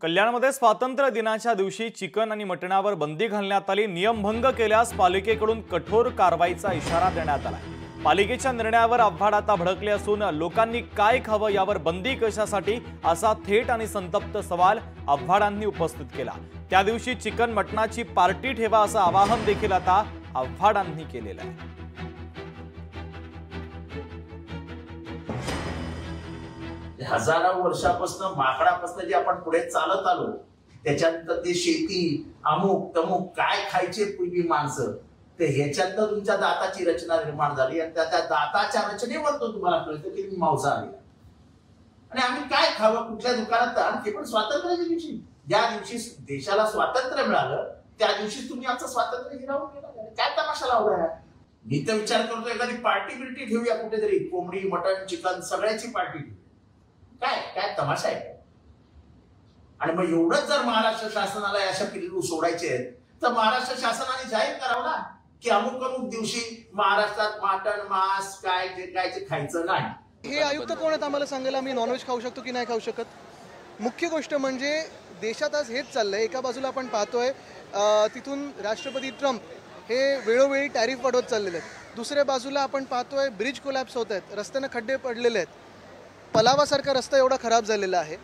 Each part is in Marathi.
कल्याणमध्ये स्वातंत्र्य दिनाच्या दिवशी चिकन आणि मटणावर बंदी घालण्यात आली। नियमभंग केल्यास पालिकेकडून कठोर कारवाईचा इशारा देण्यात आला। पालिकेच्या निर्णयावर आव्हाड आता भडकले असून लोकांनी काय खावं यावर बंदी कशासाठी असा थेट आणि संतप्त सवाल आव्हाडांनी उपस्थित केला। त्या दिवशी चिकन मटणाची पार्टी ठेवा असं आवाहन देखील आता आव्हाडांनी केलेलं आहे। हजारो वर्षापासून माकडापासून जे आपण पुढे चालत आलो त्याच्यानंतर ते शेती अमुक तमुक काय खायचे पूर्वी माणसं ते ह्याच्यातनं तुमच्या दाताची रचना निर्माण झाली आणि त्या दाताच्या रचनेवर तो तुम्हाला कळतं की मांसाहारी आणि आम्ही काय खावं कुठल्या दुकानात आणि ते पण स्वातंत्र्याच्या दिवशी ज्या दिवशी देशाला स्वातंत्र्य मिळालं त्या दिवशी तुम्ही आमचं स्वातंत्र्य हिरावून गेला काय तमाशा लावलाय। मी तर विचार करतो एखादी पार्टी बिर्टी ठेवूया कुठेतरी कोंबडी मटण चिकन सगळ्याची पार्टी काय काय तमाशा आहे। आणि मग एवढंच जर महाराष्ट्र शासनाला अशा पिल्लू सोडायचे आहेत तर महाराष्ट्र शासनाने जाहीर करावं ना की अमुक अमुक दिवशी महाराष्ट्रात मटण मांस काय जे काय ते खायचं नाही। हे आयुक्त कोण आहेत आम्हाला सांगायला आम्ही नॉनव्हेज खाऊ शकतो की नाही खाऊ शकत। मुख्य गोष्ट म्हणजे देशात आज हेच चाललंय। एका बाजूला आपण पाहतोय तिथून राष्ट्रपती ट्रम्प हे वेळोवेळी टॅरिफ वाढवत चाललेले आहेत, दुसऱ्या बाजूला आपण पाहतोय ब्रिज कोलॅप्स होत आहेत, रस्त्याने खड्डे पडलेले आहेत, पलावासारखा रस्ता एवढा खराब झालेला आहे।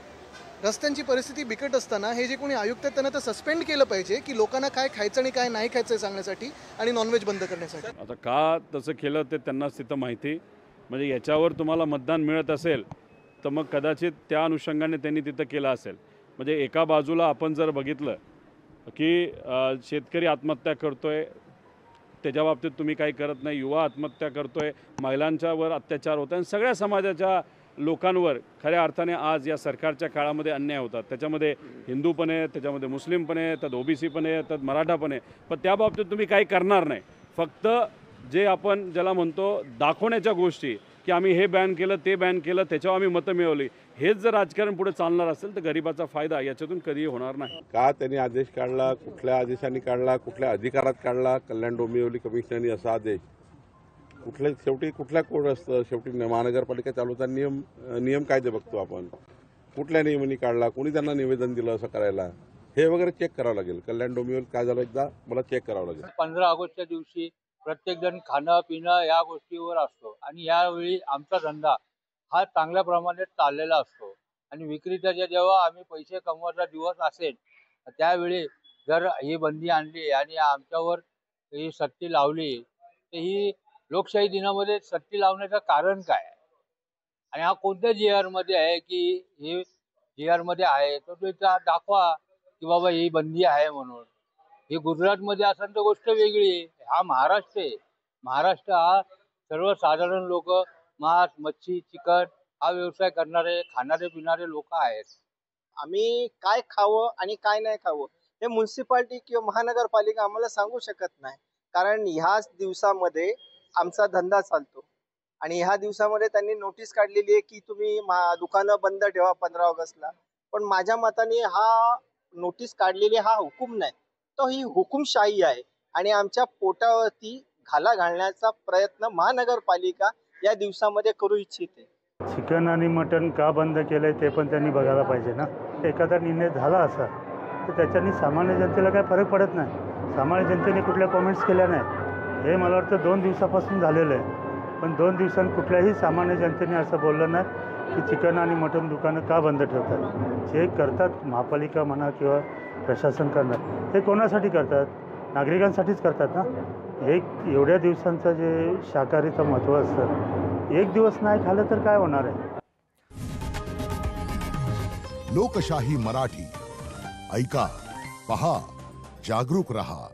रस्त्यांची परिस्थिती बिकट असताना हे जे कोणी आयुक्त आहेत त्यांना तर सस्पेंड केलं पाहिजे की लोकांना काय खायचं आणि काय नाही खायचं सांगण्यासाठी आणि नॉनव्हेज बंद करण्यासाठी। आता का तसं केलं ते त्यांनाच तिथं माहिती। म्हणजे याच्यावर तुम्हाला मतदान मिळत असेल तर मग कदाचित त्या अनुषंगाने त्यांनी तिथं केलं असेल। म्हणजे एका बाजूला आपण जर बघितलं की शेतकरी आत्महत्या करतोय त्याच्या बाबतीत तुम्ही काही करत नाही, युवा आत्महत्या करतोय, महिलांच्यावर अत्याचार होत आहे, सगळ्या समाजाच्या लोकांवर खऱ्या अर्थाने आज या सरकारच्या काळामध्ये अन्याय होतात। त्याच्यामध्ये हिंदू पण आहे, त्याच्यामध्ये मुस्लिम पण आहे, त्यात ओबीसी पण आहे, त्यात मराठा पण आहे, पण त्या बाबतीत तुम्ही काही करणार नाही। फक्त जे आपण ज्याला म्हणतो दाखवण्याच्या गोष्टी की आम्ही हे बॅन केलं ते बॅन केलं त्याच्यावर आम्ही मतं मिळवली, हेच जर राजकारण पुढे चालणार असेल तर गरिबाचा फायदा याच्यातून कधीही होणार नाही। का त्यांनी आदेश काढला, कुठल्या आदेशाने काढला, कुठल्या अधिकारात काढला, कल्याण डोंबिवली कमिशनरनी असा आदेश शेवटी कुठल्या कोड असतं, शेवटी महानगरपालिका चालवता नियम कायदे बघतो आपण, कुठल्या नियमांनी काढला, कोणी त्यांना निवेदन दिलं असं करायला हे वगैरे चेक करावं लागेल। कल्याण डोंबिवली काय झालं एकदा मला चेक करावं लागेल। 15 ऑगस्टच्या दिवशी प्रत्येक जण खाणं पिणं या गोष्टीवर असतो आणि यावेळी आमचा धंदा हा चांगल्या प्रमाणात चाललेला असतो आणि विक्रीचा जेव्हा आम्ही पैसे कमवायचा दिवस असेल त्यावेळी जर ही बंदी आणली आणि आमच्यावर ही सक्ती लावली तर ही लोकशाही दिनामध्ये सक्ती लावण्याचं कारण काय आणि हा कोणत्या GR मध्ये आहे की हे GR मध्ये आहे तर त्याचा दाखवा की बाबा ही बंदी आहे म्हणून। हे गुजरातमध्ये असेल तर गोष्ट वेगळी आहे, हा महाराष्ट्र आहे। महाराष्ट्र हा सर्वसाधारण लोक मांस मच्छी चिकन हा व्यवसाय करणारे खाणारे पिणारे लोक आहेत। आम्ही काय खावं आणि काय नाही खावं हे म्युन्सिपालिटी किंवा महानगरपालिका आम्हाला सांगू शकत नाही, कारण ह्याच दिवसामध्ये आमचा धंदा चालतो आणि ह्या दिवसामध्ये त्यांनी नोटीस काढलेली आहे की तुम्ही दुकानं बंद ठेवा 15 ऑगस्टला। पण माझ्या मताने हा नोटीस काढलेली हा हुकूम नाही, तो ही हुकुमशाही आहे आणि आमच्या पोटावरती घाला घालण्याचा प्रयत्न महानगरपालिका या दिवसामध्ये करू इच्छिते। चिकन आणि मटण का बंद केलंय ते पण त्यांनी बघायला पाहिजे ना। एखादा निर्णय झाला असा तर त्याच्यानी सामान्य जनतेला काय फरक पडत नाही। सामान्य जनतेने कुठल्या कॉमेंट्स केल्या नाही हे मला वाटतं 2 दिवसापासून झालेलं आहे, पण 2 दिवसांत कुठल्याही सामान्य जनतेने असं बोललं नाही की चिकन आणि मटण दुकानं का बंद ठेवतात। जे करतात महापालिका म्हणा किंवा प्रशासन करणार हे कोणासाठी करतात, नागरिकांसाठीच करतात ना। एवढ्या दिवसांचं जे शाकाहारीचं महत्त्व असतं, एक दिवस नाही खाल्लं तर काय होणार आहे। लोकशाही मराठी ऐका, पहा, जागरूक रहा।